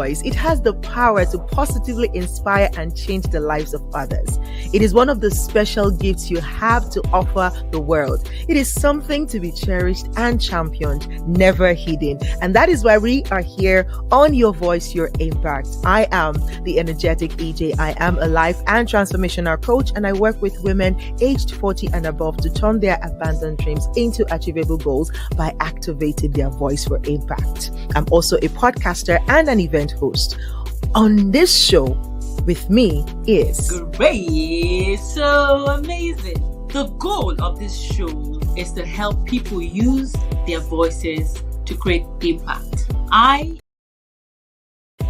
voice, it has the power to positively inspire and change the lives of others. It is one of the special gifts you have to offer the world. It is something to be cherished and championed, never hidden. And that is why we are here on Your Voice, Your Impact. I am the energetic EJ. I am a life and transformational coach, and I work with women aged 40 and above to turn their abandoned dreams into achievable goals by activating their voice for impact. I'm also a podcaster and an event host. On this show with me is Great, so amazing. The goal of this show is to help people use their voices to create impact.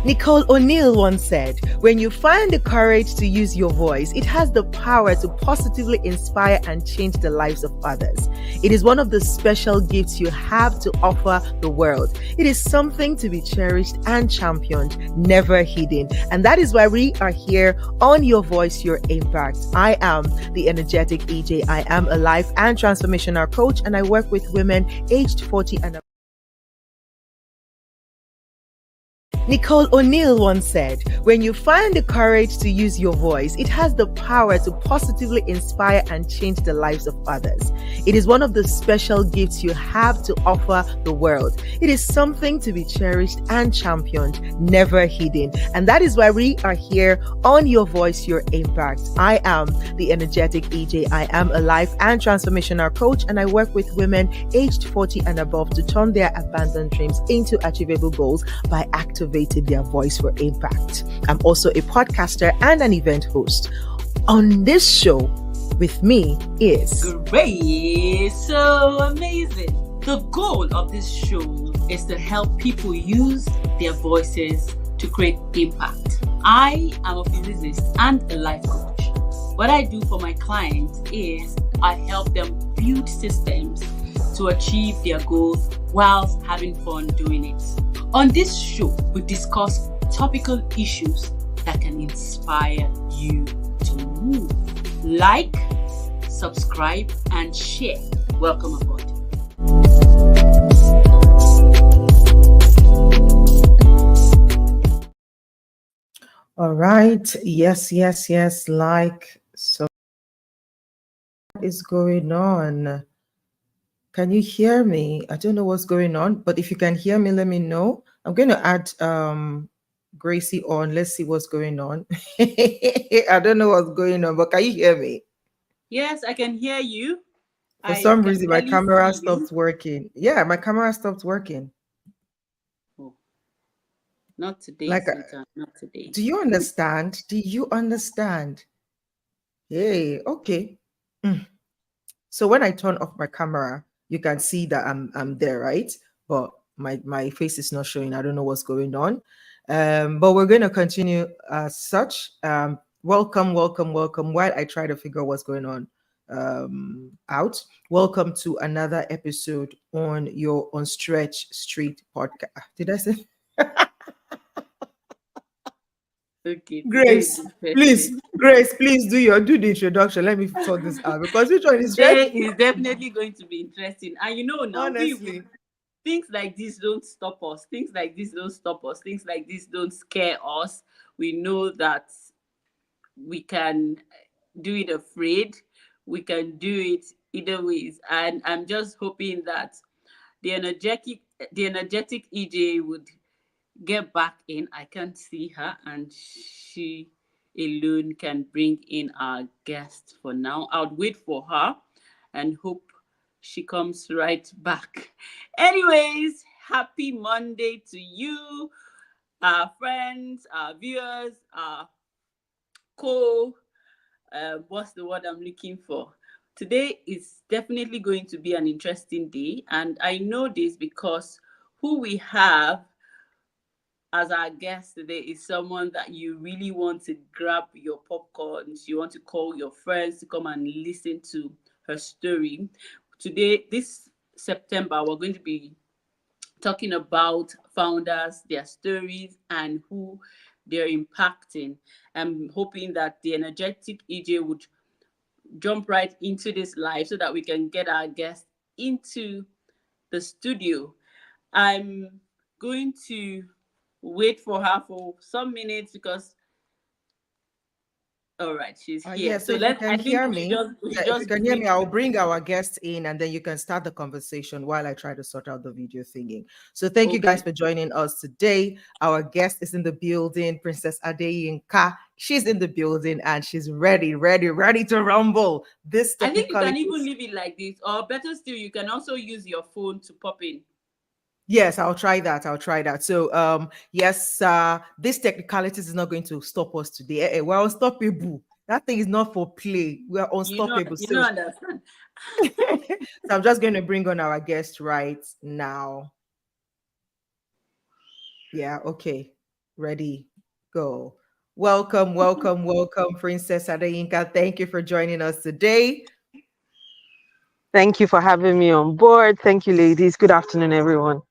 Nicole O'Neill once said, when you find the courage to use your voice, it has the power to positively inspire and change the lives of others. It is one of the special gifts you have to offer the world. It is something to be cherished and championed, never hidden. And that is why we are here on Your Voice, Your Impact. I am the energetic EJ. I am a life and transformational coach, and I work with women aged 40 and above. Nicole O'Neill once said, when you find the courage to use your voice, it has the power to positively inspire and change the lives of others. It is one of the special gifts you have to offer the world. It is something to be cherished and championed, never hidden. And that is why we are here on Your Voice, Your Impact. I am the energetic EJ. I am a life and transformational coach, and I work with women aged 40 and above to turn their abandoned dreams into achievable goals by activating their voice for impact. I'm also a podcaster and an event host. On this show with me is Great, so amazing. The goal of this show is to help people use their voices to create impact. I am a physicist and a life coach. What I do for my clients is I help them build systems to achieve their goals whilst having fun doing it. On this show, we discuss topical issues that can inspire you to move. Like, subscribe, and share. Welcome aboard. all right. Yes. Like, so what is going on? Can you hear me? I don't know what's going on, but if you can hear me, let me know. I'm going to add Gracie on. Let's see what's going on. I don't know what's going on, but can you hear me? Yes, I can hear you. For some reason, my camera stopped working. Yeah, my camera stopped working. Oh, not today, Like, not today. do you understand? Do you understand? Hey, okay. So when I turn off my camera, you can see that I'm there, right? But my face is not showing. I don't know what's going on. But we're going to continue as such. Welcome. While I try to figure out what's going on out. Welcome to another episode on your On Stretch Street podcast. Did I say? Okay. Grace, please do the introduction. Let me sort this out because which one is Today is definitely going to be interesting. And you know now, honestly. Things like this don't stop us. Things like this don't stop us. Things like this don't scare us. We know that we can do it afraid. We can do it either ways. And I'm just hoping that the energetic EJ would get back in. I can't see her, and she alone can bring in our guest for now. I'll wait for her and hope she comes right back. Anyways, happy Monday to you, our friends, our viewers, our what's the word I'm looking for? Today is definitely going to be an interesting day, and I know this because who we have as our guest today is someone that you really want to grab your popcorns. You want to call your friends to come and listen to her story. Today, this September, we're going to be talking about founders, their stories, and who they're impacting. I'm hoping that the energetic EJ would jump right into this live so that we can get our guest into the studio. I'm going to wait for her for some minutes because all right, she's Yeah, here. so So if you let's can I think hear we should me, just we yeah, should if you just can hear me, bring I'll bring our guests in and then you can start the conversation while I try to sort out the video thingy. So thank you guys okay. for joining us today. Our guest is in the building, Princess Adeyinka. She's in the building and she's ready to rumble. This I think you can even technicalities. leave it like this, or better still, you can also use your phone to pop in. Yes, I'll try that. I'll try that. So, yes, this technicalities is not going to stop us today. We're unstoppable. That thing is not for play. We are unstoppable. You So, know, understand. so I'm just going to bring on our guest right now. Yeah, okay. Ready, go. Welcome, Princess Adeyinka. Thank you for joining us today. Thank you for having me on board. Thank you, ladies. Good afternoon, everyone.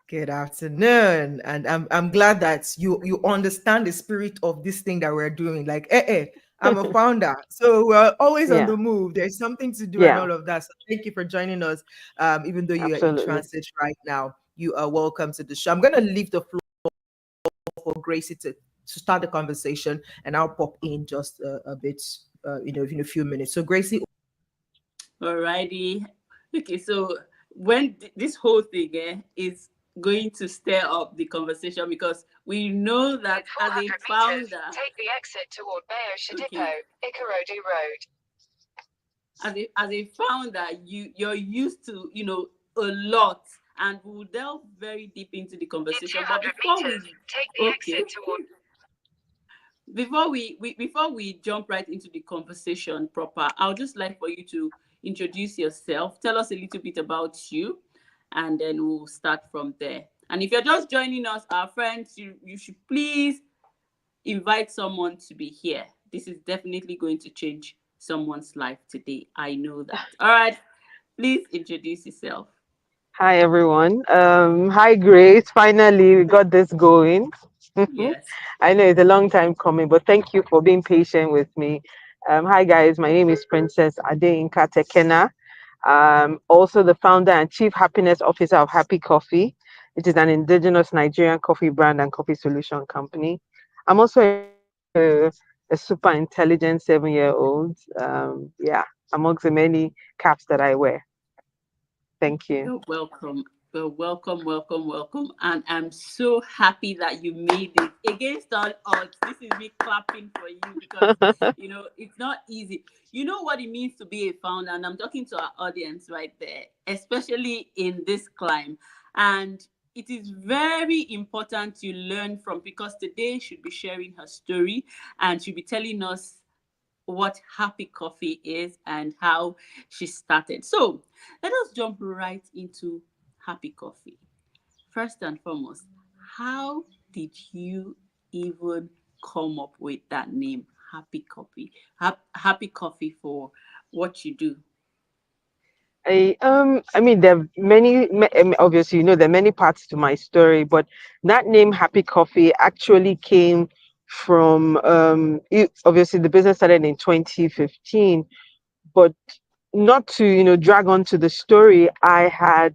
Good afternoon. And I'm glad that you understand the spirit of this thing that we're doing. Like, I'm a founder. So we're always on Yeah, the move. There's something to do and yeah, all of that. So thank you for joining us. Even though you are in absolutely. transit right now, you are welcome to the show. I'm gonna leave the floor for Gracie to start the conversation, and I'll pop in just a bit, in a few minutes. So, Gracie, Alrighty. Okay, so when this whole thing is going to stir up the conversation because we know In that as a 400 meters, founder, take the exit toward Bayo okay, Shadipo, Ikorodu Road. as a founder, you're used to a lot, and we'll delve very deep into the In conversation. But 200 before meters, we take the okay, exit toward. before we jump right into the conversation proper, I would just like for you to introduce yourself, tell us a little bit about you, and then we'll start from there. And if you're just joining us, our friends, you should please invite someone to be here. This is definitely going to change someone's life today. I know that. All right, please introduce yourself. Hi, everyone. Hi, Grace. Finally, we got this going. Yes. I know it's a long time coming, but thank you for being patient with me. Hi, guys. My name is Princess Adeyinka Tekenah. Also the founder and chief happiness officer of Happy Coffee. It is an indigenous Nigerian coffee brand and coffee solution company. I'm also a super intelligent 7-year-old. Yeah, amongst the many caps that I wear. Thank you. You're welcome. You're welcome, welcome, welcome. And I'm so happy that you made it. Against all odds, this is me clapping for you because, it's not easy. You know what it means to be a founder, and I'm talking to our audience right there, especially in this climb. And it is very important you learn from because today she'll be sharing her story and she'll be telling us what Happy Coffee is and how she started. So let us jump right into Happy Coffee. First and foremost, how did you even come up with that name, Happy Coffee? Happy Coffee for what you do. I mean, there are obviously, there are many parts to my story, but that name, Happy Coffee, actually came from, obviously, the business started in 2015, but not to, drag on to the story, I had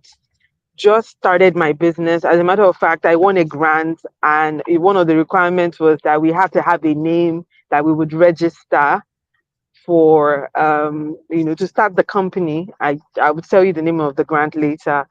just started my business. As a matter of fact, I won a grant, and one of the requirements was that we had to have a name that we would register for to start the company. I would tell you the name of the grant later.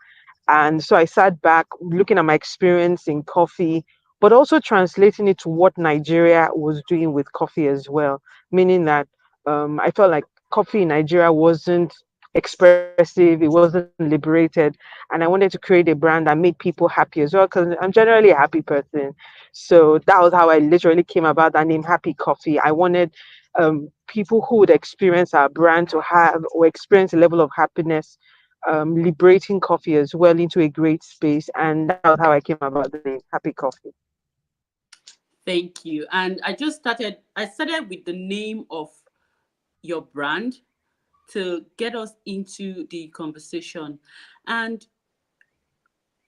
And so I sat back looking at my experience in coffee, but also translating it to what Nigeria was doing with coffee as well, meaning that I felt like coffee in Nigeria wasn't expressive, it wasn't liberated. And I wanted to create a brand that made people happy as well, because I'm generally a happy person. So that was how I literally came about that name, Happy Coffee. I wanted people who would experience our brand to have or experience a level of happiness, liberating coffee as well into a great space. And that was how I came about the name Happy Coffee. Thank you. And I started with the name of your brand to get us into the conversation. And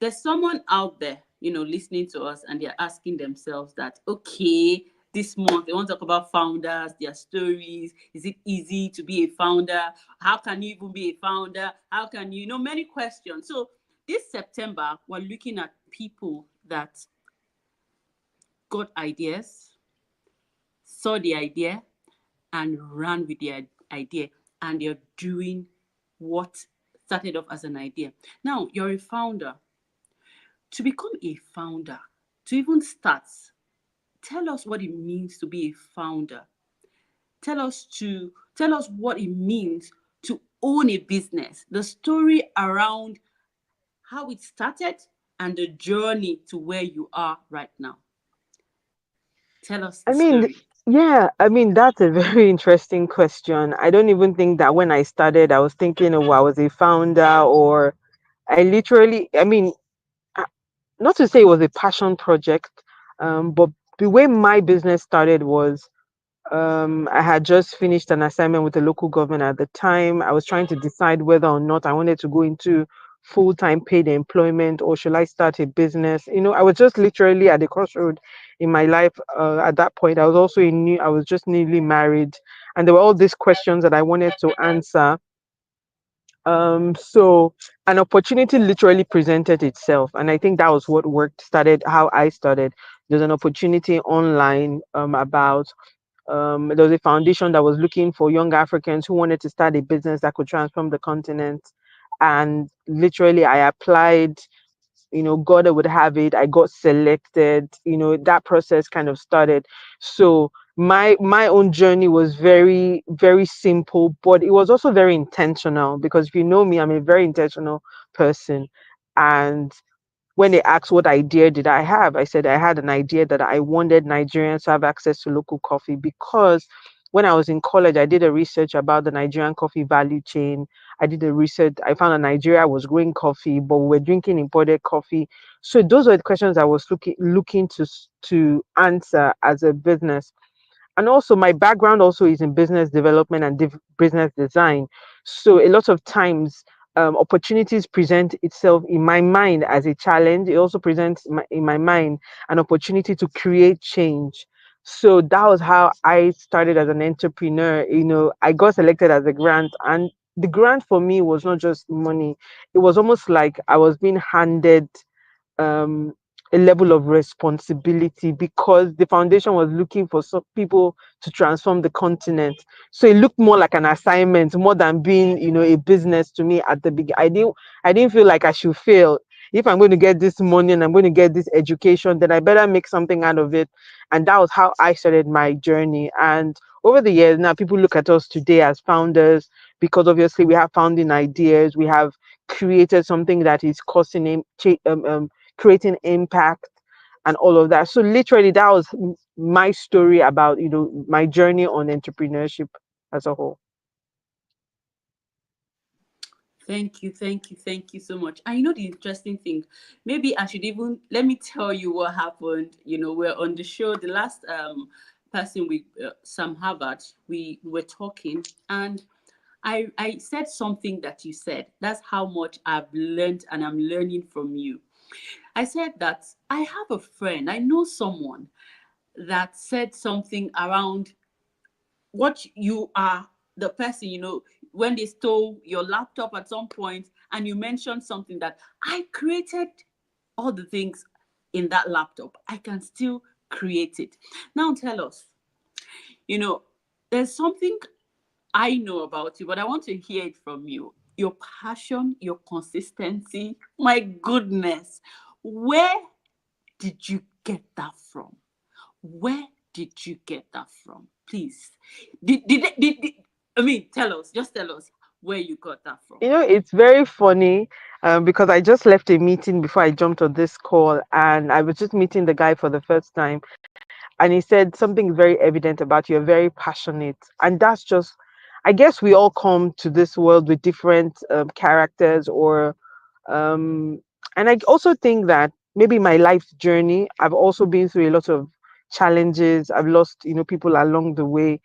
there's someone out there, listening to us, and they're asking themselves that, okay, this month they want to talk about founders, their stories. Is it easy to be a founder? How can you even be a founder? How can many questions. So this September, we're looking at people that got ideas, saw the idea, and ran with the idea, and you're doing what started off as an idea. Now you're a founder. To become a founder, to even start, tell us what it means to be a founder. Tell us what it means to own a business, the story around how it started and the journey to where you are right now. Tell us the I mean, story. yeah, I mean, that's a very interesting question. I don't even think that when I started, I was thinking, oh, I was a founder, or I literally, I mean, uh, not to say it was a passion project, but the way my business started was I had just finished an assignment with the local government at the time. I was trying to decide whether or not I wanted to go into full-time paid employment or should I start a business. I was just literally at the crossroad in my life at that point. I was just newly married, and there were all these questions that I wanted to answer. So an opportunity literally presented itself, and I think that was what worked started how I started. There's an opportunity online about there was a foundation that was looking for young Africans who wanted to start a business that could transform the continent. And literally, I applied. God would have it. I got selected. That process kind of started. So my own journey was very, very simple, but it was also very intentional because if you know me, I'm a very intentional person. And when they asked what idea did I have, I said I had an idea that I wanted Nigerians to have access to local coffee because when I was in college, I did a research about the Nigerian coffee value chain. I did a research. I found that Nigeria was growing coffee, but we were drinking imported coffee. So those were the questions I was looking to answer as a business. And also my background also is in business development and business design. So a lot of times opportunities present itself in my mind as a challenge. It also presents in my mind an opportunity to create change. So that was how I started as an entrepreneur. I got selected as a grant, and the grant for me was not just money. It was almost like I was being handed um, a level of responsibility because the foundation was looking for some people to transform the continent. So it looked more like an assignment more than being, a business to me at the beginning. I didn't feel like I should fail. If I'm going to get this money and I'm going to get this education, then I better make something out of it. And that was how I started my journey. And over the years, now people look at us today as founders because obviously we have founding ideas. We have created something that is causing creating impact and all of that. So literally that was my story about, my journey on entrepreneurship as a whole. Thank you so much. And you know the interesting thing, maybe I should even let me tell you what happened. We're on the show. The last person we Sam Harvard, we were talking, and I said something that you said. That's how much I've learned and I'm learning from you. I said that I have a friend, I know someone that said something around what you are, the person, when they stole your laptop at some point, and you mentioned something that I created all the things in that laptop. I can still create it. Now tell us, you know, there's something I know about you, but I want to hear it from you. Your passion, your consistency. My goodness, where did you get that from? Where did you get that from? Please. I mean, tell us, just tell us where you got that from. It's very funny because I just left a meeting before I jumped on this call, and I was just meeting the guy for the first time, and he said something very evident about you're very passionate, and that's just, I guess we all come to this world with different characters or um, and I also think that maybe my life's journey, I've also been through a lot of challenges. I've lost, people along the way.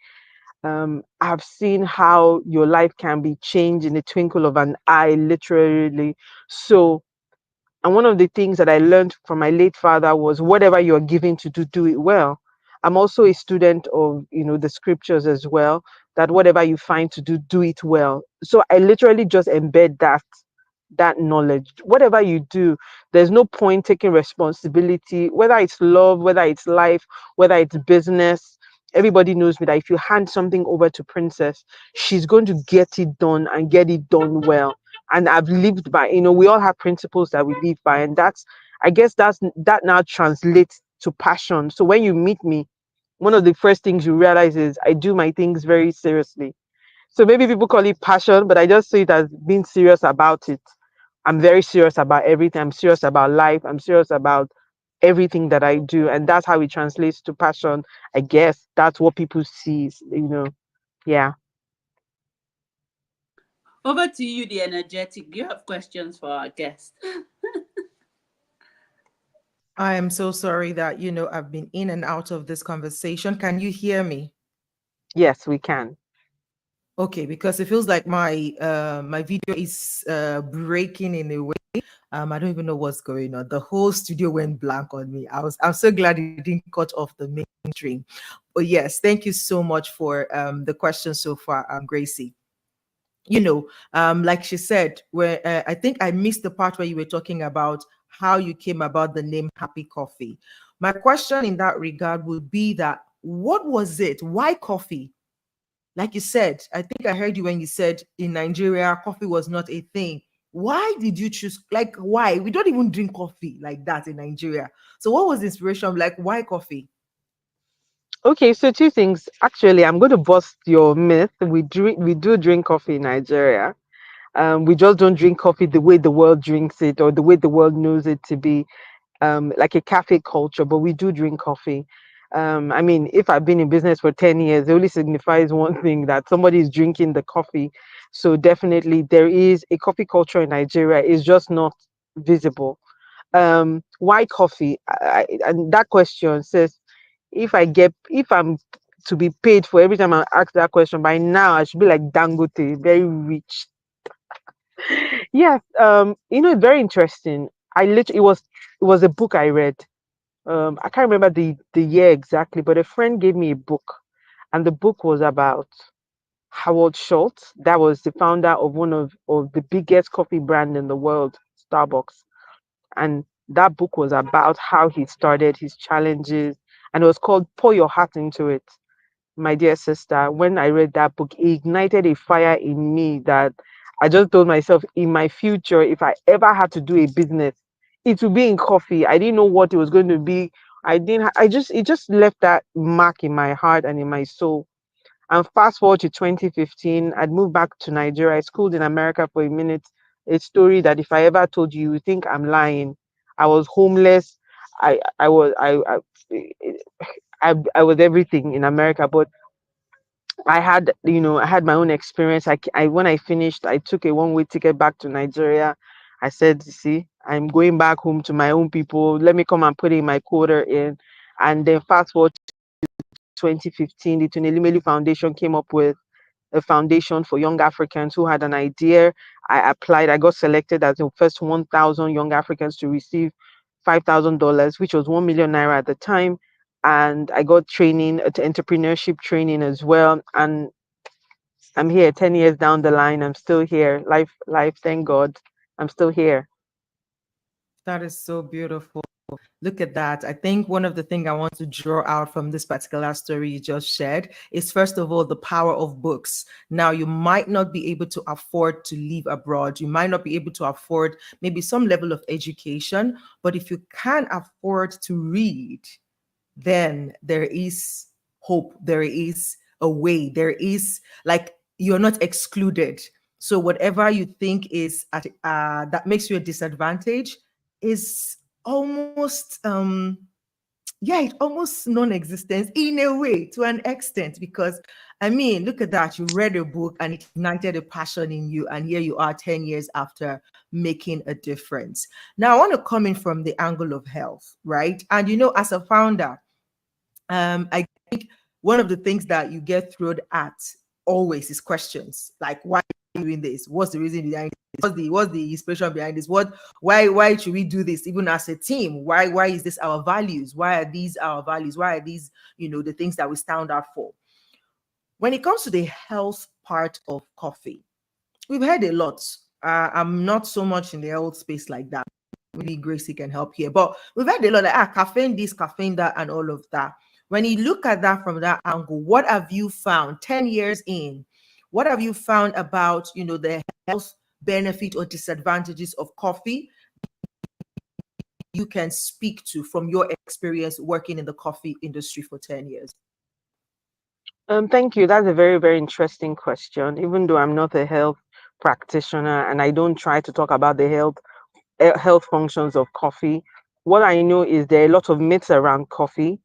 I've seen how your life can be changed in the twinkle of an eye, literally. So, and one of the things that I learned from my late father was whatever you're given to do, do it well. I'm also a student of, the scriptures as well, that whatever you find to do, do it well. So I literally just embed that that knowledge. Whatever you do, there's no point taking responsibility, whether it's love, whether it's life, whether it's business. Everybody knows me that if you hand something over to Princess, she's going to get it done and get it done well. And I've lived by, we all have principles that we live by, and I guess that now translates to passion. So when you meet me, one of the first things you realize is I do my things very seriously. So maybe people call it passion, but I just see it as being serious about it. I'm very serious about everything. I'm serious about life. I'm serious about everything that I do. And that's how it translates to passion. I. That's what people see. Yeah. Over to you, the energetic. Do you have questions for our guest? I am so sorry that, I've been in and out of this conversation. Can you hear me? Yes, we can. Okay, because it feels like my video is breaking in a way. I don't even know what's going on. The whole studio went blank on me. I'm so glad it didn't cut off the mainstream. But yes, thank you so much for the question so far, Gracie. Like she said, where I think I missed the part where you were talking about how you came about the name Happy Coffee. My question in that regard would be that what was it? Why coffee? Like you said, I think I heard you when you said in Nigeria, coffee was not a thing. Why did you choose? Like, why? We don't even drink coffee like that in Nigeria. So, what was the inspiration? Like, why coffee? Okay, so two things. Actually, I'm going to bust your myth. We do drink coffee in Nigeria. We just don't drink coffee the way the world drinks it or the way the world knows it to be. Like a cafe culture, but we do drink coffee. I mean, if I've been in business for 10 years, it only signifies one thing, that somebody is drinking the coffee. So definitely there is a coffee culture in Nigeria. It's just not visible. Why coffee? And that question says, if I'm to be paid for every time I ask that question, by now I should be like Dangote, very rich. Yes, it's very interesting. It was a book I read. I can't remember the year exactly, but a friend gave me a book, and the book was about Howard Schultz. That was the founder of one of the biggest coffee brand in the world, Starbucks. And that book was about how he started, his challenges, and it was called Pour Your Heart Into It. My dear sister, when I read that book, it ignited a fire in me that I just told myself, in my future, if I ever had to do a business, it would be in coffee. I didn't know what it was going to be. I didn't. It just left that mark in my heart and in my soul. And fast forward to 2015, I'd moved back to Nigeria. I schooled in America for a minute. A story that if I ever told you, you would think I'm lying. I was homeless. I was I was everything in America, but I had my own experience. When I finished, I took a one-way ticket back to Nigeria. I said, see, I'm going back home to my own people. Let me come and put in my quarter in. And then fast forward to 2015, the Tunelimelu Foundation came up with a foundation for young Africans who had an idea. I applied. I got selected as the first 1,000 young Africans to receive $5,000, which was 1 million naira at the time. And I got training, entrepreneurship training as well. And I'm here 10 years down the line. I'm still here. Life, thank God. I'm still here. That is so beautiful. Look at that. I think one of the things I want to draw out from this particular story you just shared is, first of all, the power of books. Now, you might not be able to afford to live abroad. You might not be able to afford maybe some level of education, but if you can afford to read, then there is hope. There is a way. There is, like, you're not excluded. So whatever you think is that makes you a disadvantage is almost yeah, it almost non-existent in a way, to an extent, because I mean, look at that. You read a book and it ignited a passion in you, and here you are 10 years after making a difference. Now I want to come in from the angle of health, right? And as a founder, I think one of the things that you get thrown at always is questions like, why are you doing this? What's the reason behind this? What's the inspiration behind this? Why should we do this even as a team? Why is this our values? Why are these our values? Why are these, the things that we stand out for? When it comes to the health part of coffee, we've heard a lot. I'm not so much in the health space like that. Maybe Gracie can help here. But we've had a lot of caffeine this, caffeine that, and all of that. When you look at that from that angle, what have you found 10 years in? What have you found about, the health benefit or disadvantages of coffee you can speak to from your experience working in the coffee industry for 10 years? Thank you. That's a very, very interesting question. Even though I'm not a health practitioner and I don't try to talk about the health functions of coffee, what I know is there are a lot of myths around coffee,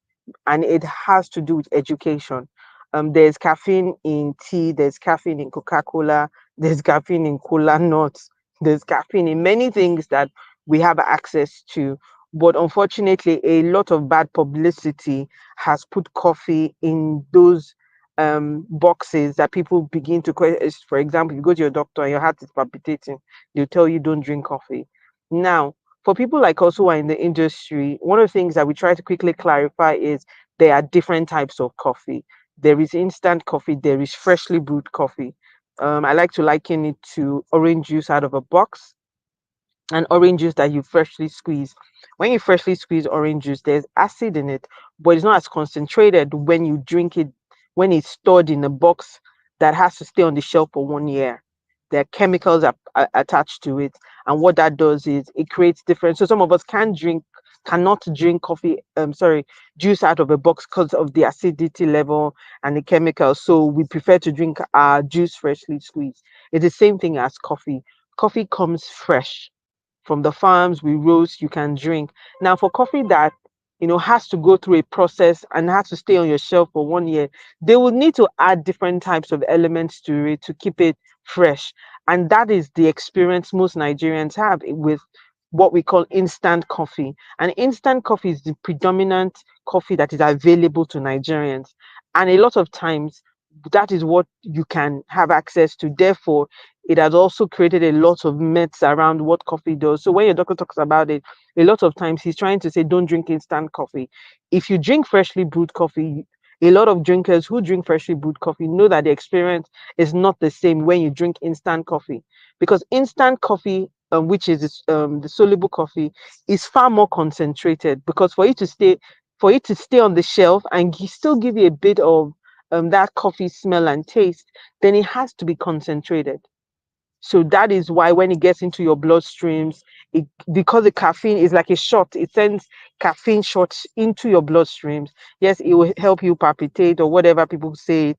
and it has to do with education. There's caffeine in tea, there's caffeine in Coca-Cola, there's caffeine in cola nuts, there's caffeine in many things that we have access to. But unfortunately, a lot of bad publicity has put coffee in those boxes that people begin to question. For example, you go to your doctor and your heart is palpitating, they'll tell you don't drink coffee. Now, for people like us who are in the industry, one of the things that we try to quickly clarify is there are different types of coffee. There is instant coffee, there is freshly brewed coffee. I like to liken it to orange juice out of a box and orange juice that you freshly squeeze. When you freshly squeeze orange juice, there's acid in it, but it's not as concentrated when you drink it when it's stored in a box that has to stay on the shelf for 1 year. There are chemicals attached to it, and what that does is it creates different. So some of us cannot drink coffee. Sorry, juice out of a box because of the acidity level and the chemicals. So we prefer to drink our juice freshly squeezed. It's the same thing as coffee. Coffee comes fresh from the farms we roast, you can drink. Now, for coffee that has to go through a process and has to stay on your shelf for 1 year, they will need to add different types of elements to it to keep it fresh. And that is the experience most Nigerians have with what we call instant coffee. And instant coffee is the predominant coffee that is available to Nigerians. And a lot of times, that is what you can have access to. Therefore, it has also created a lot of myths around what coffee does. So when your doctor talks about it, a lot of times he's trying to say, don't drink instant coffee. If you drink freshly brewed coffee, a lot of drinkers who drink freshly brewed coffee know that the experience is not the same when you drink instant coffee, because instant coffee, which is the soluble coffee, is far more concentrated. Because for it to stay on the shelf and still give you a bit of that coffee smell and taste, then it has to be concentrated. So that is why when it gets into your bloodstreams, because the caffeine is like a shot, it sends caffeine shots into your bloodstreams. Yes, it will help you palpitate or whatever people say.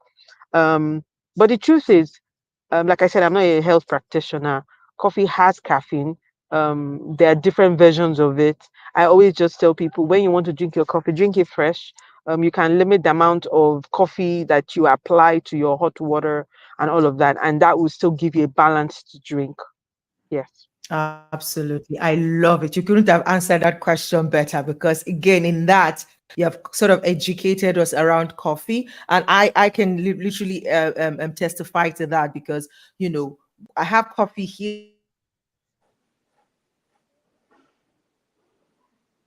Um, but the truth is, like I said, I'm not a health practitioner. Coffee has caffeine. There are different versions of it. I always just tell people when you want to drink your coffee, drink it fresh. You can limit the amount of coffee that you apply to your hot water and all of that, and that will still give you a balanced drink. Yes. Absolutely. I love it. You couldn't have answered that question better because, again, in that, you have sort of educated us around coffee. And I can literally testify to that because, I have coffee here.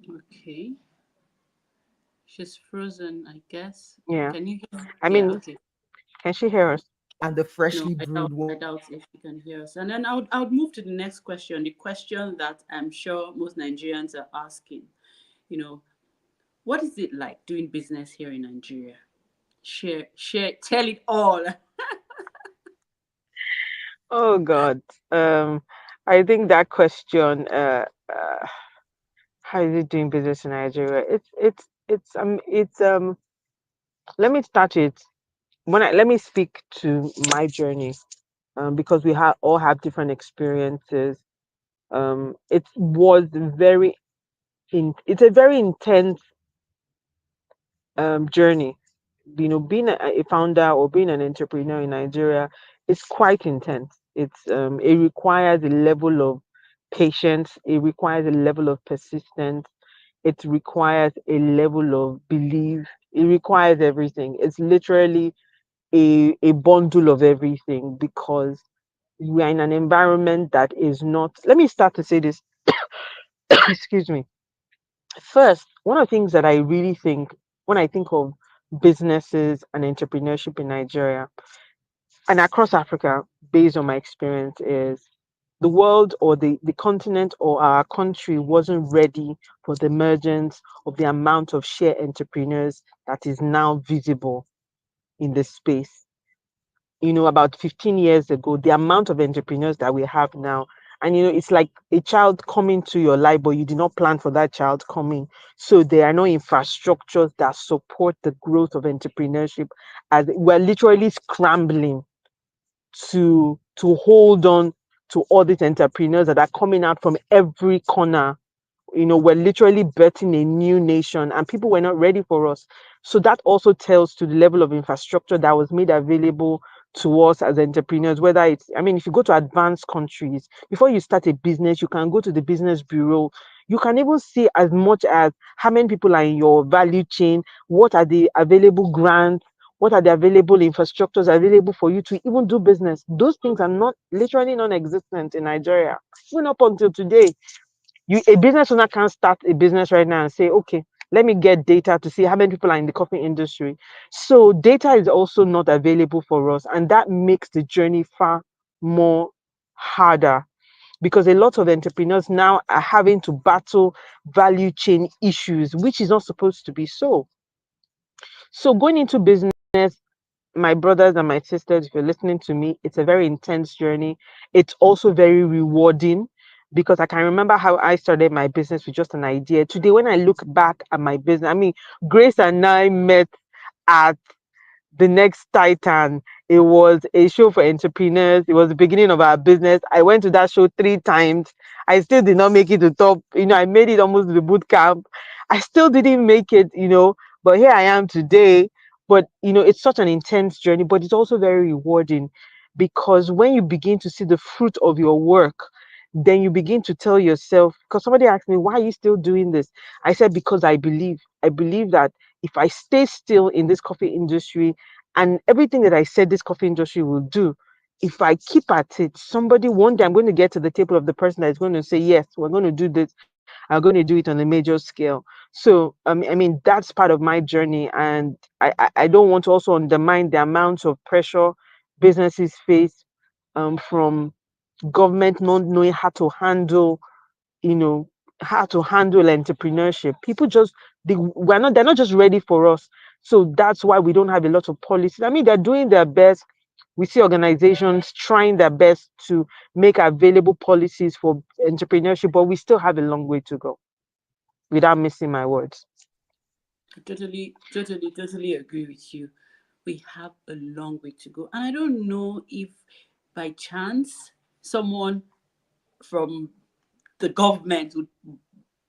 Okay. She's frozen, I guess. Yeah. Can you hear? I Yeah, mean, okay. can she hear us? And the No, freshly I brewed doubt one. I doubt if you can hear us. And then I would move to the next question, the question that I'm sure most Nigerians are asking. You know, what is it like doing business here in Nigeria? Share, tell it all. Oh God. Um, I think that question. How is it doing business in Nigeria? It's. Let me start it. Let me speak to my journey, because we have all have different experiences. It was very it's a very intense journey. Being a founder or being an entrepreneur in Nigeria is quite intense. It requires a level of patience. It requires a level of persistence. It requires a level of belief. It requires everything. It's literally a bundle of everything, because we are in an environment that is not. Let me start to say this. Excuse me. First, one of the things that I really think when I think of businesses and entrepreneurship in Nigeria and across Africa, based on my experience, is the world or the continent or our country wasn't ready for the emergence of the amount of share entrepreneurs that is now visible in the space. About 15 years ago, the amount of entrepreneurs that we have now, and it's like a child coming to your life, but you did not plan for that child coming. So there are no infrastructures that support the growth of entrepreneurship, as we're literally scrambling to hold on to all these entrepreneurs that are coming out from every corner. We're literally birthing a new nation, and people were not ready for us. So that also tells to the level of infrastructure that was made available to us as entrepreneurs. Whether it's, I mean, if you go to advanced countries, before you start a business, you can go to the business bureau. You can even see as much as how many people are in your value chain, what are the available grants, what are the available infrastructures available for you to even do business. Those things are not literally non-existent in Nigeria, even up until today. A business owner can't start a business right now and say, okay, let me get data to see how many people are in the coffee industry. So data is also not available for us, and that makes the journey far more harder, because a lot of entrepreneurs now are having to battle value chain issues, which is not supposed to be so. So going into business, my brothers and my sisters, if you're listening to me, it's a very intense journey. It's also very rewarding, because I can remember how I started my business with just an idea. Today, when I look back at my business, I mean, Grace and I met at the next Titan. It was a show for entrepreneurs. It was the beginning of our business. I went to that show 3 times. I still did not make it to top. I made it almost to the boot camp. I still didn't make it, but here I am today. But, it's such an intense journey, but it's also very rewarding, because when you begin to see the fruit of your work, then you begin to tell yourself, because somebody asked me, why are you still doing this? I said, because I believe that if I stay still in this coffee industry and everything that I said this coffee industry will do, if I keep at it, somebody one day I'm going to get to the table of the person that's going to say, yes, we're going to do this. I'm going to do it on a major scale. So, I mean, that's part of my journey. And I don't want to also undermine the amount of pressure businesses face, from government not knowing you know, how to handle entrepreneurship. People just they're not just ready for us. So that's why we don't have a lot of policies. I mean, they're doing their best. We see organizations trying their best to make available policies for entrepreneurship, but we still have a long way to go, without missing my words. I totally agree with you. We have a long way to go. And I don't know if by chance someone from the government would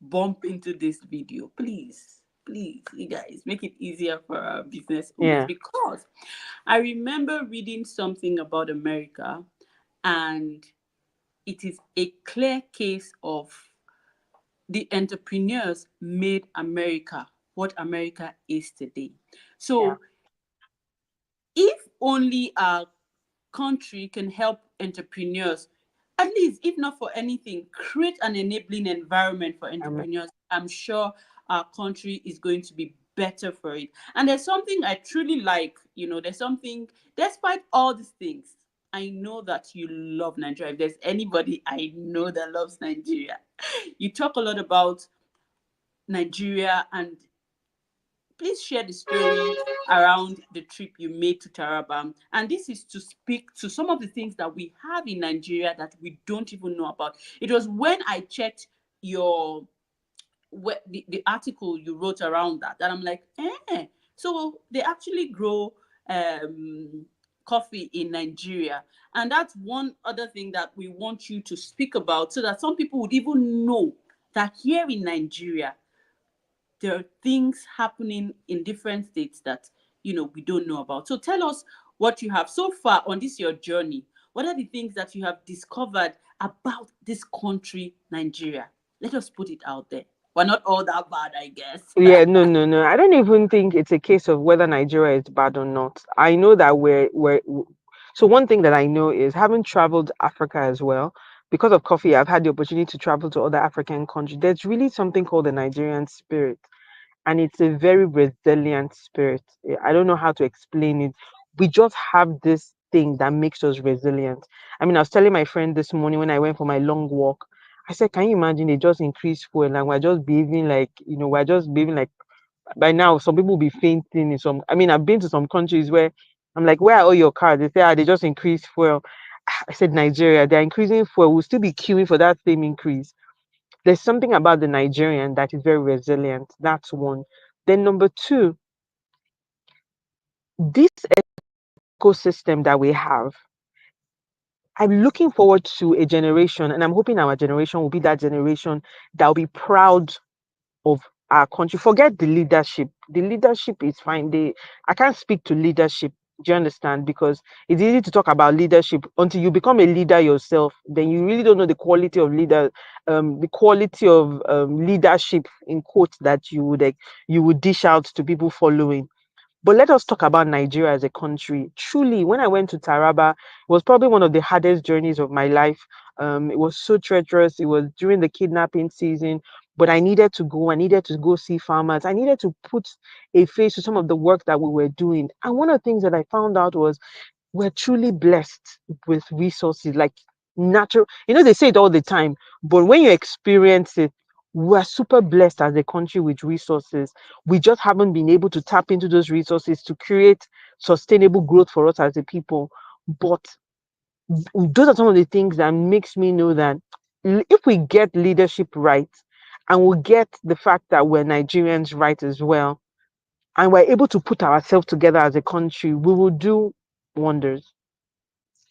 bump into this video. Please, you guys, make it easier for our business owners, Yeah, because I remember reading something about America, and it is a clear case of the entrepreneurs made America what America is today. yeah, So if only our country can help entrepreneurs, at least if not for anything, create an enabling environment for um, entrepreneurs, I'm sure our country is going to be better for it. And there's something I truly like, there's something, despite all these things, I know that you love Nigeria. If there's anybody I know that loves Nigeria, you talk a lot about Nigeria, and please share the story around the trip you made to Taraba. And this is to speak to some of the things that we have in Nigeria that we don't even know about. It was when I checked your the article you wrote around that I'm like, so they actually grow coffee in Nigeria. And that's one other thing that we want you to speak about, so that some people would even know that here in Nigeria there are things happening in different states that we don't know about. So tell us what you have so far on this your journey. What are the things that you have discovered about this country, Nigeria? Let us put it out there. We're not all that bad, I guess. yeah. No, no, no. I don't even think it's a case of whether Nigeria is bad or not. I know that so one thing that I know is, having traveled Africa as well, because of coffee, I've had the opportunity to travel to other African countries. There's really something called the Nigerian spirit, and it's a very resilient spirit. I don't know how to explain it. We just have this thing that makes us resilient. I mean, I was telling my friend this morning when I went for my long walk, I said, can you imagine they just increase fuel and we're just behaving like, we're just behaving like, by now some people will be fainting in some, I mean, I've been to some countries where I'm like, where are all your cars? They say, they just increased fuel. I said, Nigeria, they're increasing fuel. We'll still be queuing for that same increase. There's something about the Nigerian that is very resilient. That's one. Then number two, this ecosystem that we have, I'm looking forward to a generation, and I'm hoping our generation will be that generation that will be proud of our country. Forget the leadership. The leadership is fine. I can't speak to leadership. Do you understand? Because it's easy to talk about leadership until you become a leader yourself. Then you really don't know the quality of the quality of leadership in quotes that you would dish out to people following. But let us talk about Nigeria as a country. Truly, when I went to Taraba, it was probably one of the hardest journeys of my life. It was so treacherous. It was during the kidnapping season, but I needed to go. I needed to go see farmers. I needed to put a face to some of the work that we were doing. And one of the things that I found out was we're truly blessed with resources like natural. They say it all the time, but when you experience it, we're super blessed as a country with resources. We just haven't been able to tap into those resources to create sustainable growth for us as a people. But those are some of the things that makes me know that if we get leadership right and we get the fact that we're Nigerians right as well, and we're able to put ourselves together as a country, we will do wonders.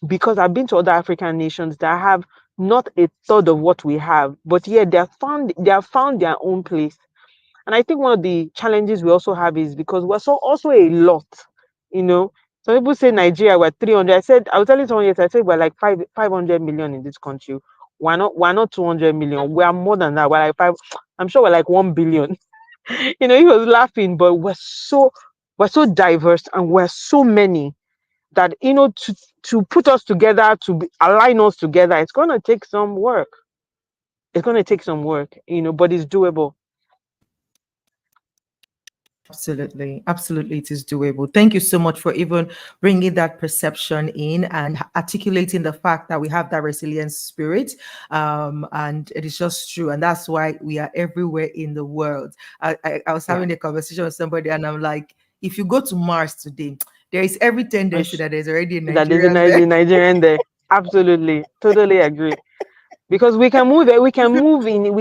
Because I've been to other African nations that have not a third of what we have, but yet they have found their own place. And I think one of the challenges we also have is because we're so also a lot, you know. Some people say Nigeria we're 300. I was telling someone yesterday, I said we're like 500 million in this country. We're not 200 million. We are more than that. We're like five. I'm sure we're like 1 billion. He was laughing, but we're so diverse and we're so many that to put us together, align us together, it's going to take some work. It's going to take some work, but it's doable. Absolutely, absolutely, it is doable. Thank you so much for even bringing that perception in and articulating the fact that we have that resilient spirit. And it is just true, and that's why we are everywhere in the world. I was Yeah. having a conversation with somebody, and I'm like, if you go to Mars today, there is every And tendency that there's already a that there's a Nigerian there. Nigerian there. Absolutely. Totally agree. Because we can move it, we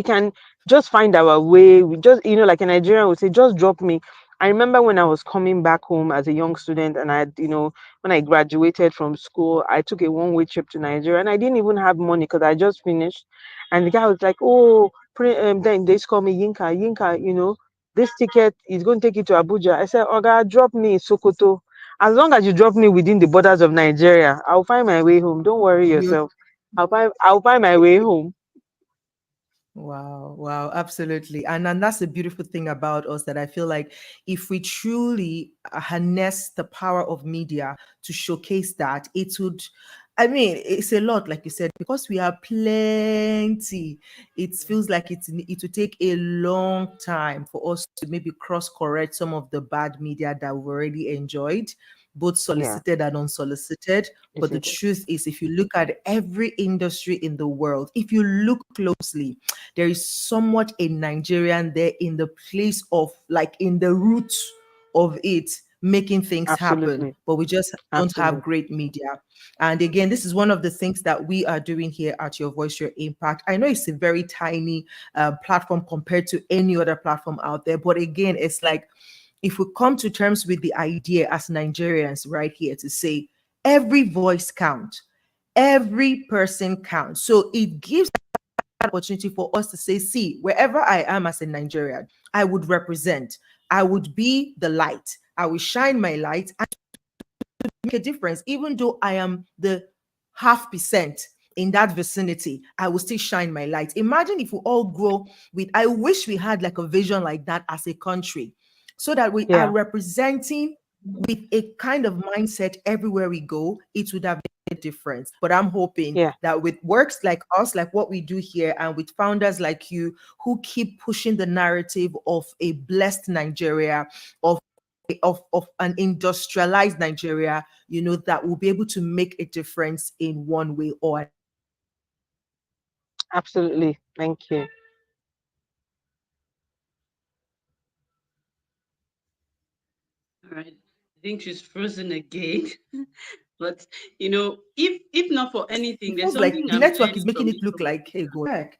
can just find our way. We just, like a Nigerian would say, just drop me. I remember when I was coming back home as a young student, and when I graduated from school, I took a one-way trip to Nigeria, and I didn't even have money because I just finished. And the guy was like, oh, then they just call me Yinka, this ticket is going to take you to Abuja. I said, Oga, drop me in Sokoto. As long as you drop me within the borders of Nigeria, I'll find my way home. Don't worry You yourself. I'll find my way home. Wow, wow, absolutely. And that's the beautiful thing about us, that I feel like if we truly harness the power of media to showcase that, it would, I mean, it's a lot, like you said, because we are plenty. It feels like it would take a long time for us to maybe cross correct some of the bad media that we've already enjoyed, both Yeah, solicited and unsolicited. is But the it? truth is, if you look at every industry in the world, if you look closely, there is somewhat a Nigerian there in the place of, like, in the roots of it, making things happen. Absolutely, But we just don't have absolutely. great media. And again, this is one of the things that we are doing here at Your Voice, Your Impact. I know it's a very tiny platform compared to any other platform out there. But again, it's like, if we come to terms with the idea as Nigerians right here to say every voice counts, every person counts. So it gives opportunity for us to say, see, wherever I am as a Nigerian, I would represent, I would be the light, I will shine my light and make a difference. Even though I am the 0.5% in that vicinity, I will still shine my light. Imagine if we all grow with, I wish we had like a vision like that as a country, so that we are Yeah, representing with a kind of mindset everywhere we go. It would have made a difference. But I'm hoping yeah, that with works like us, like what we do here, and with founders like you who keep pushing the narrative of a blessed Nigeria, of of an industrialized Nigeria, that will be able to make a difference in one way or Absolutely. Thank you. All right. I think she's frozen again. But if not for anything, it there's feels like something the I'm network is learning making from it this look like, hey, conversation. go ahead.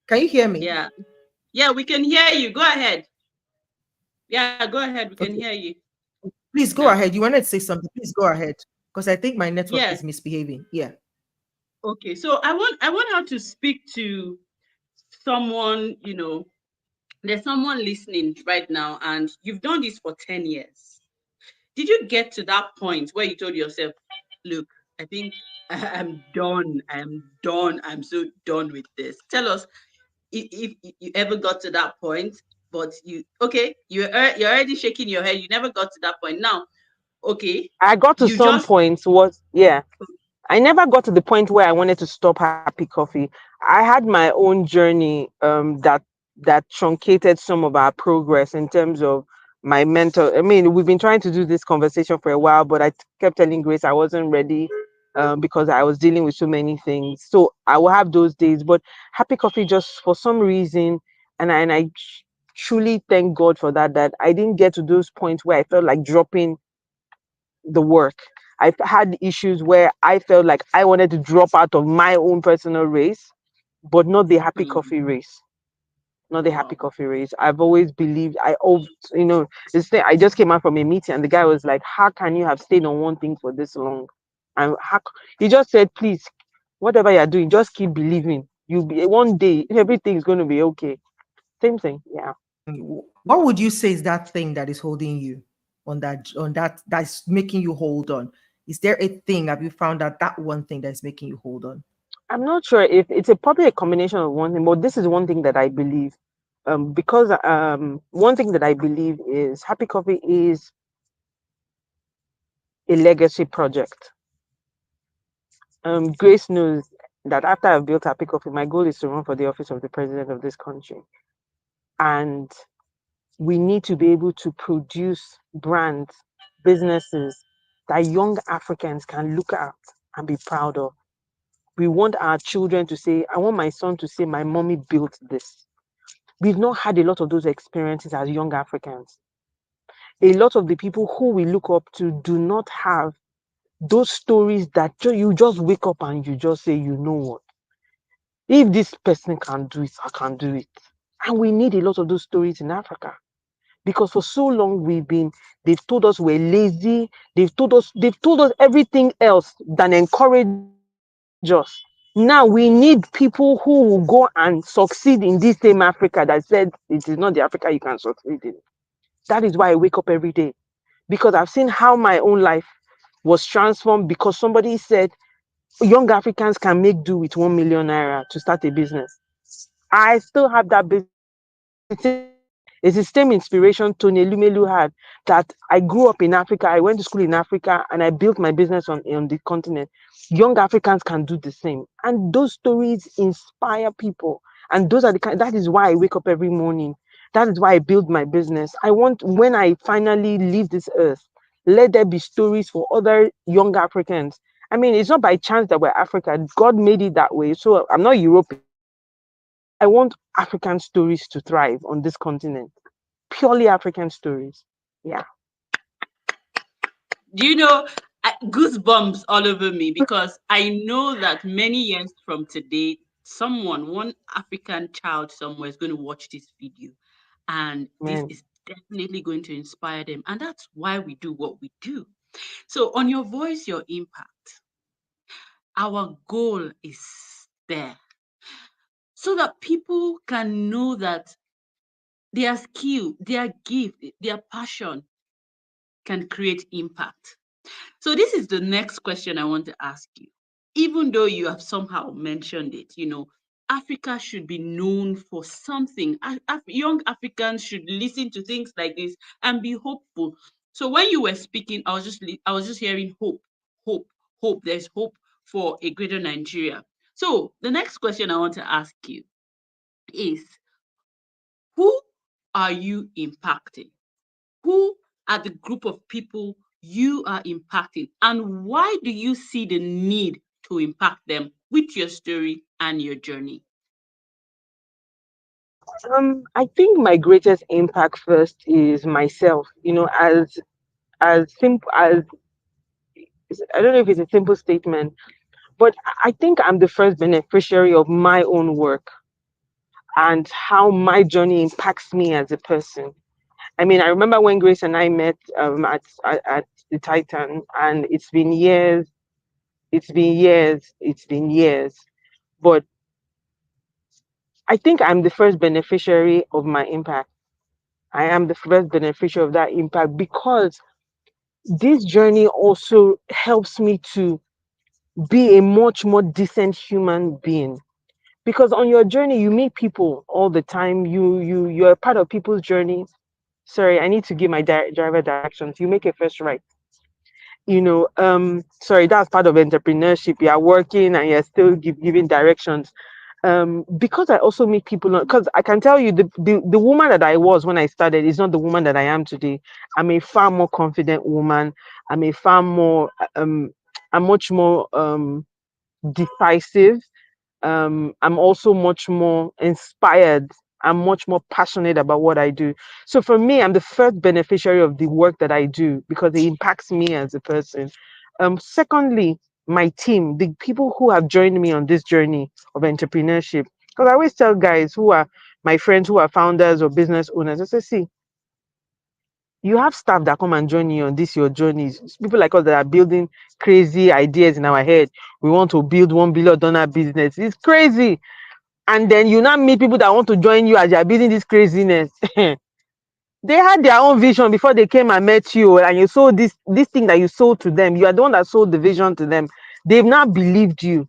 Can you hear me? Yeah. Yeah, we can hear you. Go ahead. Yeah, go ahead. We can Okay. hear you Please go now. ahead. You wanted to say something. Please go ahead. Because I think my network Yes. is misbehaving. Yeah. Okay. So I want her to speak to someone, there's someone listening right now, and you've done this for 10 years. Did you get to that point where you told yourself, look, I think I'm done. I'm done. I'm so done with this. Tell us if you ever got to that point, but you're already shaking your head. You never got to that point. Now, okay, I got to you some just point was yeah. I never got to the point where I wanted to stop Happy Coffee. I had my own journey that truncated some of our progress in terms of my mental. I mean, we've been trying to do this conversation for a while, but I kept telling Grace I wasn't ready because I was dealing with so many things. So I will have those days, but Happy Coffee just for some reason, and I truly thank God for that. That I didn't get to those points where I felt like dropping the work. I've had issues where I felt like I wanted to drop out of my own personal race, but not the happy mm, coffee race. Not the happy wow. coffee race. I've always believed this thing I just came out from a meeting and the guy was like, how can you have stayed on one thing for this long? And he just said, please, whatever you're doing, just keep believing. You'll be one day everything's gonna be okay. Same thing. Yeah. What would you say is that thing that is holding you that's making you hold on? Is there a thing? Have you found out that one thing that's making you hold on? I'm not sure if it's probably a combination of one thing, but this is one thing that I believe. Because one thing that I believe is Happy Coffee is a legacy project. Grace knows that after I've built Happy Coffee, my goal is to run for the office of the president of this country, and we need to be able to produce brands, businesses that young Africans can look at and be proud of. We want our children to say, I want my son to say, my mommy built this. We've not had a lot of those experiences as young Africans. A lot of the people who we look up to do not have those stories that you just wake up and you just say, you know what? If this person can do it, I can do it. And we need a lot of those stories in Africa because for so long they've told us we're lazy, they've told us everything else than encourage us. Now we need people who will go and succeed in this same Africa that said it is not the Africa you can succeed in. That is why I wake up every day because I've seen how my own life was transformed because somebody said young Africans can make do with 1 million naira to start a business. I still have that business. It's the same inspiration Tony Lumelu had that I grew up in Africa. I went to school in Africa and I built my business on the continent. Young Africans can do the same. And those stories inspire people. And those are that is why I wake up every morning. That is why I build my business. I want, when I finally leave this earth, let there be stories for other young Africans. I mean, it's not by chance that we're Africa. God made it that way. So I'm not European. I want African stories to thrive on this continent. Purely African stories. Yeah. Do you know, goosebumps all over me because I know that many years from today, one African child somewhere is going to watch this video, and this Man. is definitely going to inspire them. And that's why we do what we do. So, on your voice, your impact, our goal is there so that people can know that their skill, their gift, their passion can create impact. So this is the next question I want to ask you. Even though you have somehow mentioned it, Africa should be known for something. Young Africans should listen to things like this and be hopeful. So when you were speaking, I was just hearing hope, hope, hope. There's hope for a greater Nigeria. So the next question I want to ask you is, who are you impacting? Who are the group of people you are impacting? And why do you see the need to impact them with your story and your journey? I think my greatest impact first is myself. As simple as, I don't know if it's a simple statement, but I think I'm the first beneficiary of my own work and how my journey impacts me as a person. I mean, I remember when Grace and I met at the Titan, and it's been years. But I think I'm the first beneficiary of my impact. I am the first beneficiary of that impact because this journey also helps me to be a much more decent human being. Because on your journey, you meet people all the time. You're a part of people's journey. Sorry, I need to give my driver directions. You make a first right. Sorry, that's part of entrepreneurship. You are working and you're still giving directions. Because I also meet people, because I can tell you the woman that I was when I started is not the woman that I am today. I'm a far more confident woman. I'm a far more I'm much more decisive. I'm also much more inspired. I'm much more passionate about what I do. So for me, I'm the first beneficiary of the work that I do because it impacts me as a person. Secondly, my team, the people who have joined me on this journey of entrepreneurship. Because I always tell guys who are my friends who are founders or business owners, I say, see, you have staff that come and join you on this your journeys. People like us that are building crazy ideas in our head. We want to build $1 billion business. It's crazy. And then you now meet people that want to join you as you are building this craziness. They had their own vision before they came and met you, and you sold this thing that you sold to them. You are the one that sold the vision to them. They've not believed you.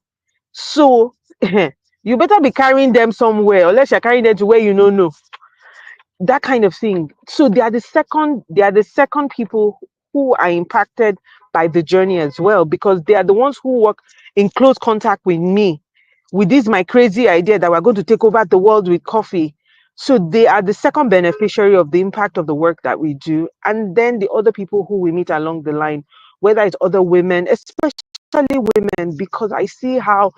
So you better be carrying them somewhere, unless you're carrying them to where you don't know. That kind of thing. So they are the second people who are impacted by the journey as well, because they are the ones who work in close contact with me with this my crazy idea that we're going to take over the world with coffee. So they are the second beneficiary of the impact of the work that we do. And then the other people who we meet along the line, whether it's other women, especially women, because I see how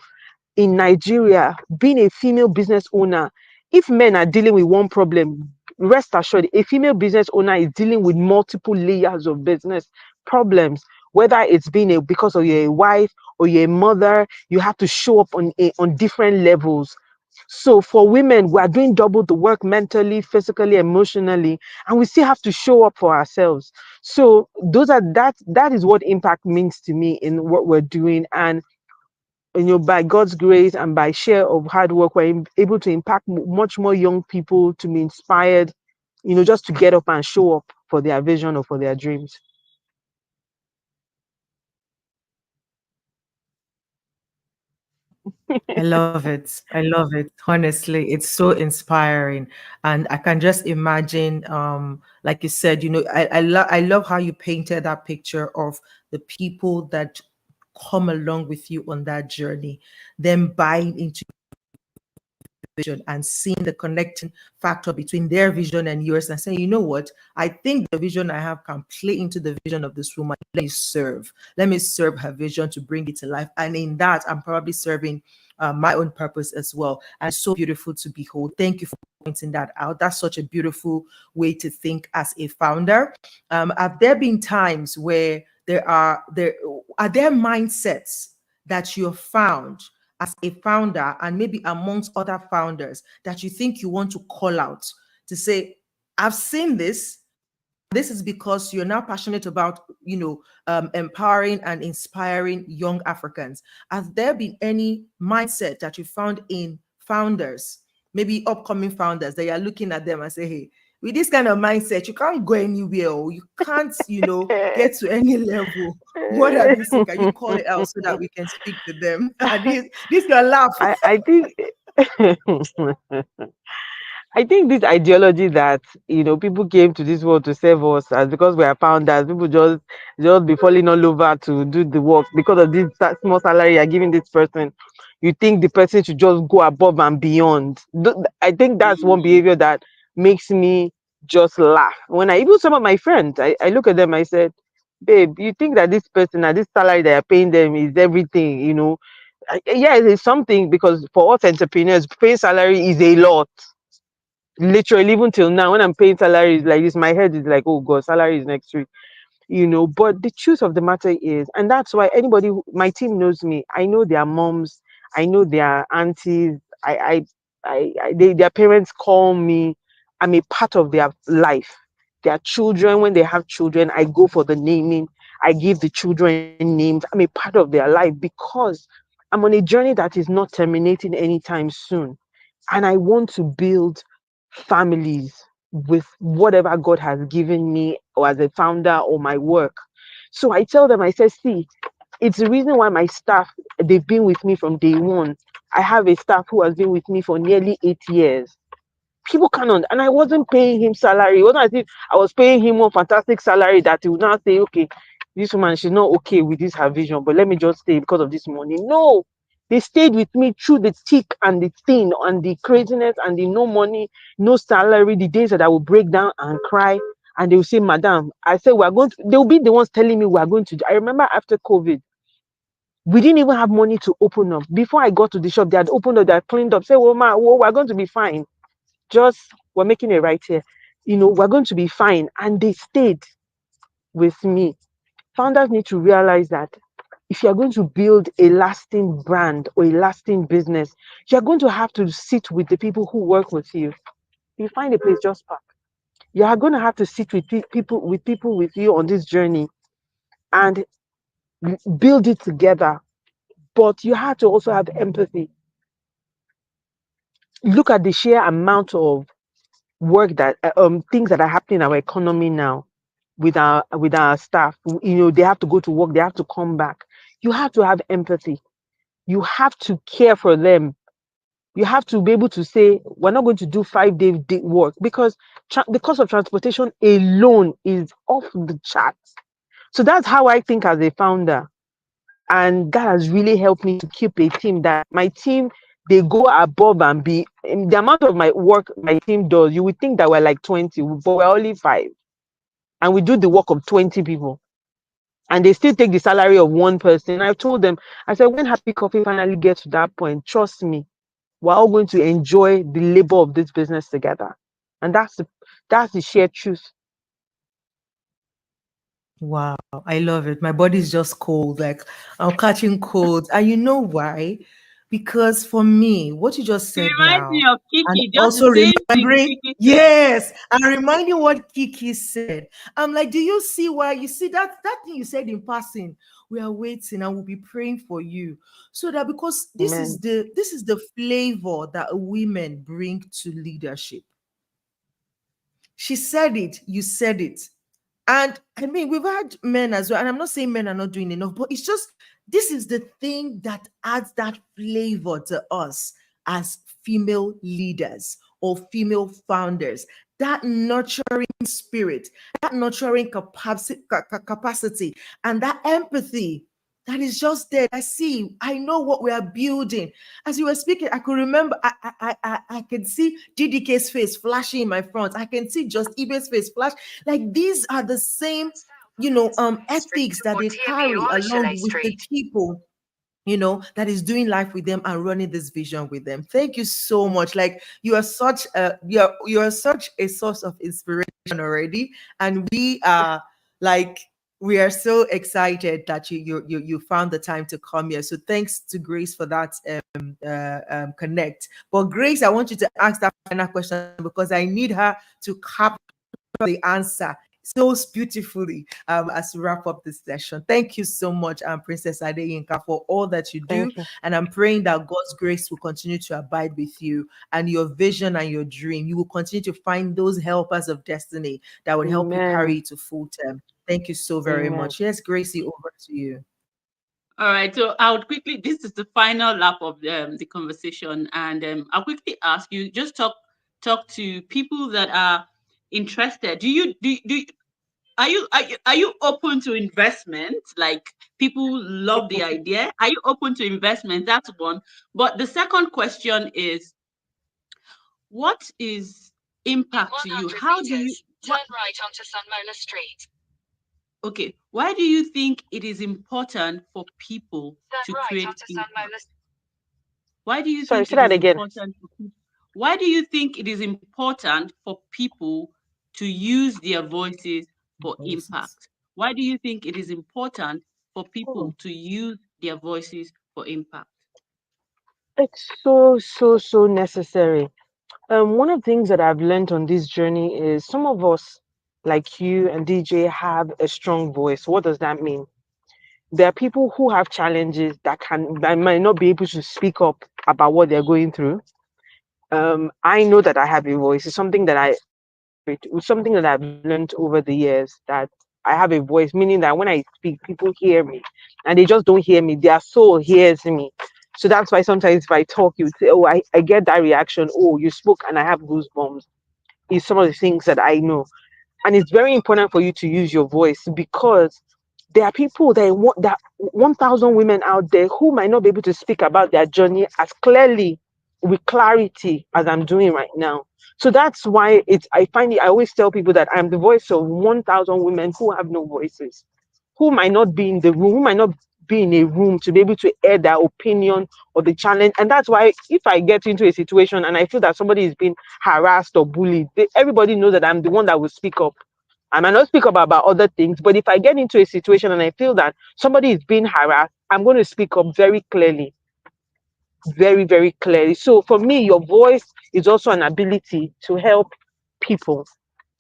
in Nigeria, being a female business owner, if men are dealing with one problem, rest assured, a female business owner is dealing with multiple layers of business problems. Whether it's being because of you're a wife or you're a mother, you have to show up on different levels. So for women, we are doing double the work mentally, physically, emotionally, and we still have to show up for ourselves. So that is what impact means to me in what we're doing. And by God's grace and by share of hard work, we're able to impact much more young people to be inspired, just to get up and show up for their vision or for their dreams. I love it. I love it. Honestly, it's so inspiring. And I can just imagine, like you said, I love how you painted that picture of the people that come along with you on that journey, them buying into vision and seeing the connecting factor between their vision and yours and saying, you know what, I think the vision I have can play into the vision of this woman. Let me serve her vision to bring it to life. And in that, I'm probably serving my own purpose as well. And it's so beautiful to behold. Thank you for pointing that out. That's such a beautiful way to think as a founder. Have there been times where there are there mindsets that you have found as a founder and maybe amongst other founders that you think you want to call out to say, I've seen this. This is because you're now passionate about, empowering and inspiring young Africans. Has there been any mindset that you found in founders, maybe upcoming founders, that you're looking at them and say, hey, with this kind of mindset, you can't go anywhere, or you can't, get to any level. What have you seen? Can you call it out so that we can speak to them? This your laugh. I think I think this ideology that people came to this world to serve us, as because we are founders, people just be falling all over to do the work because of this small salary you're giving this person. You think the person should just go above and beyond. I think that's one Mm. behavior that makes me just laugh. When I even some of my friends, I look at them, I said, babe, you think that this person and this salary that you're paying them is everything, you know? Yeah, it's something because for us entrepreneurs, paying salary is a lot. Literally, even till now, when I'm paying salaries like this, my head is like, oh God, salary is next week, you know. But the truth of the matter is, and that's why my team knows me. I know their moms, I know their aunties, their parents call me. I'm a part of their life. Their children, when they have children, I go for the naming. I give the children names. I'm a part of their life because I'm on a journey that is not terminating anytime soon. And I want to build families with whatever God has given me or as a founder or my work. So I tell them, I say, see, it's the reason why my staff, they've been with me from day one. I have a staff who has been with me for nearly 8 years. People cannot, and I wasn't paying him salary. It wasn't as if I was paying him one fantastic salary that he would now say, okay, this woman, she's not okay with this her vision, but let me just stay because of this money. No, they stayed with me through the thick and the thin and the craziness and the no money, no salary, the days that I will break down and cry. And they will say, Madam, I said, we're going to, they'll be the ones telling me we're going to. I remember after COVID, we didn't even have money to open up. Before I got to the shop, they had opened up, they had cleaned up, say, well, ma, well, we're going to be fine. Just, we're making it right here. You know, we're going to be fine. And they stayed with me. Founders need to realize that if you're going to build a lasting brand or a lasting business, you're going to have to sit with the people who work with you. You find a place, just park. You are going to have to sit with people with you on this journey and build it together. But you have to also have empathy. Look at the sheer amount of work that things that are happening in our economy now with our staff. You know, they have to go to work, they have to come back. You have to have empathy. You have to care for them. You have to be able to say, we're not going to do 5 day work because the cost of transportation alone is off the charts. So that's how I think as a founder. And that has really helped me to keep a team that my team, they go above and be in the amount of my work my team does. You would think that we're like 20, but we're only five. And we do the work of 20 people. And they still take the salary of one person. I've told them, I said, when Happy Coffee finally gets to that point, trust me, we're all going to enjoy the labor of this business together. And that's the sheer truth. Wow, I love it. My body's just cold. Like I'm catching colds. And you know why? Because for me, what you just It said reminds me now, of and Kiki, just the also same thing remembering, Kiki said. yes, and reminding what Kiki said. I'm like, do you see why? You see that thing you said in passing. We are waiting and we'll be praying for you. So that because Amen. this is the flavor that women bring to leadership. She said it, you said it. And I mean, we've had men as well. And I'm not saying men are not doing enough, but it's just this is the thing that adds that flavor to us as female leaders or female founders. That nurturing spirit, that nurturing capacity, and that empathy that is just there. I see, I know what we are building. As you were speaking, I could remember, I can see GDK's face flashing in my front. I can see just Ibe's face flash. Like these are the same, ethics that or they TMU carry along Archele with the Street. people, that is doing life with them and running this vision with them. Thank you so much. Like you are such a source of inspiration already, and we are like we are so excited that you found the time to come here. So thanks to Grace for that connect. But Grace, I want you to ask that final question because I need her to capture the answer so beautifully as we wrap up this session. Thank you so much, Princess Adeyinka, for all that you do. Thank you. And I'm praying that God's grace will continue to abide with you and your vision and your dream. You will continue to find those helpers of destiny that will help you carry Amen. it to full term. Thank you so very Amen. much. Yes, Gracie, over to you. All right, so I would quickly. This is the final lap of the conversation, and I'll quickly ask you just talk to people that are interested. Are you open to investment? Like people love the idea. Are you open to investment? That's one. But the second question is, what is impact to you? 100 How do you meters, turn right onto Sunmola Street. okay, why do you think it is important for people Turn to right create onto impact? Sunmola. Why do you Sorry, think say it that is again. important for people? Why do you think it is important for people to use their voices for Voices. impact? Why do you think it is important for people Oh, to use their voices for impact? It's so necessary. One of the things that I've learned on this journey is some of us, like you and DJ, have a strong voice. What does that mean? There are people who have challenges that might not be able to speak up about what they're going through. I know that I have a voice. It's something that I've learned over the years, that I have a voice, meaning that when I speak, people hear me, and they just don't hear me. Their soul hears me. So that's why sometimes if I talk, you would say, "Oh, I get that reaction. Oh, you spoke, and I have goosebumps." Is some of the things that I know. And it's very important for you to use your voice, because there are people that want that 1,000 women out there who might not be able to speak about their journey as clearly, with clarity, as I'm doing right now. So that's why I find it, I always tell people that I'm the voice of 1,000 women who have no voices, who might not be in the room, who might not be in a room to be able to air their opinion or the challenge. And that's why if I get into a situation and I feel that somebody is being harassed or bullied, everybody knows that I'm the one that will speak up. I might not speak up about other things, but if I get into a situation and I feel that somebody is being harassed, I'm going to speak up very clearly, very clearly. So for me, your voice is also an ability to help people,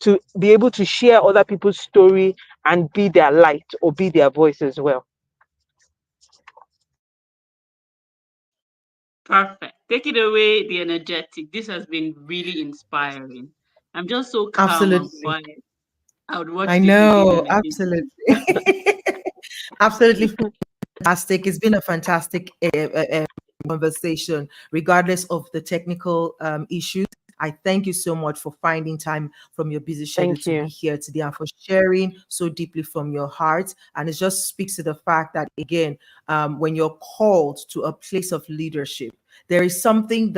to be able to share other people's story and be their light or be their voice as well. Perfect. Take it away, the energetic. This has been really inspiring. I'm just so calm and absolutely. quiet. I would I watch this again know. and again. Absolutely. Absolutely fantastic. It's been a fantastic conversation, regardless of the technical issues. I thank you so much for finding time from your busy schedule Thank to be you. here today and for sharing so deeply from your heart. And it just speaks to the fact that, again, when you're called to a place of leadership, there is something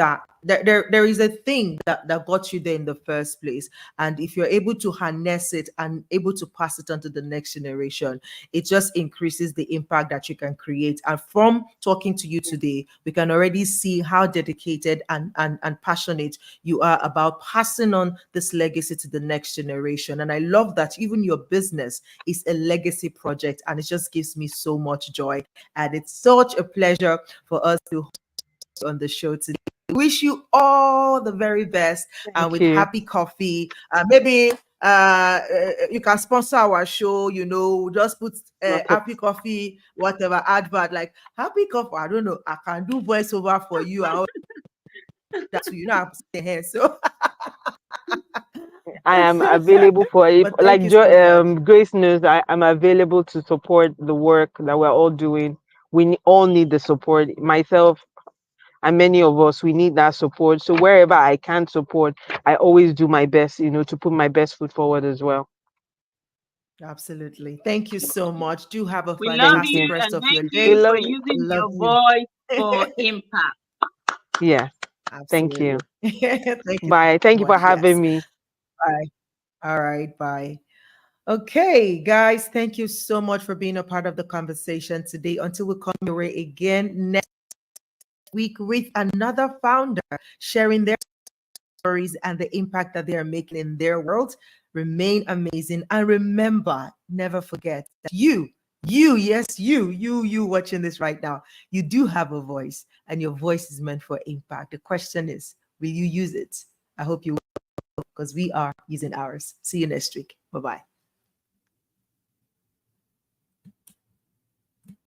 there is a thing that got you there in the first place. And if you're able to harness it and able to pass it on to the next generation, it just increases the impact that you can create. And from talking to you today, we can already see how dedicated and passionate you are about passing on this legacy to the next generation. And I love that even your business is a legacy project, and it just gives me so much joy. And it's such a pleasure for us to host on the show today. Wish you all the very best, and Thank with you. happy coffee. Maybe you can sponsor our show, just put Okay. happy coffee, whatever advert, like happy coffee. I don't know, I can do voiceover for you and all that too. I have to say here. So I am available for it. but thank you so much. Grace knows, I am available to support the work that we're all doing. All need the support. Myself and many of us, we need that support. So wherever I can support, I always do my best, to put my best foot forward as well. Absolutely. Thank you so much. Do have a We love Thank fantastic you. you rest and of your thank We you day. for love. using Love your you. voice for impact. Yeah. Thank you. Absolutely. Thank you Bye. so Thank you for much. having Yes. me. Bye. All right. Bye. Okay, guys, thank you so much for being a part of the conversation today. Until we come your way again next week with another founder sharing their stories and the impact that they are making in their world, remain amazing. And remember, never forget that yes, you watching this right now, you do have a voice, and your voice is meant for impact. The question is, will you use it? I hope you will, because we are using ours. See you next week. Bye bye.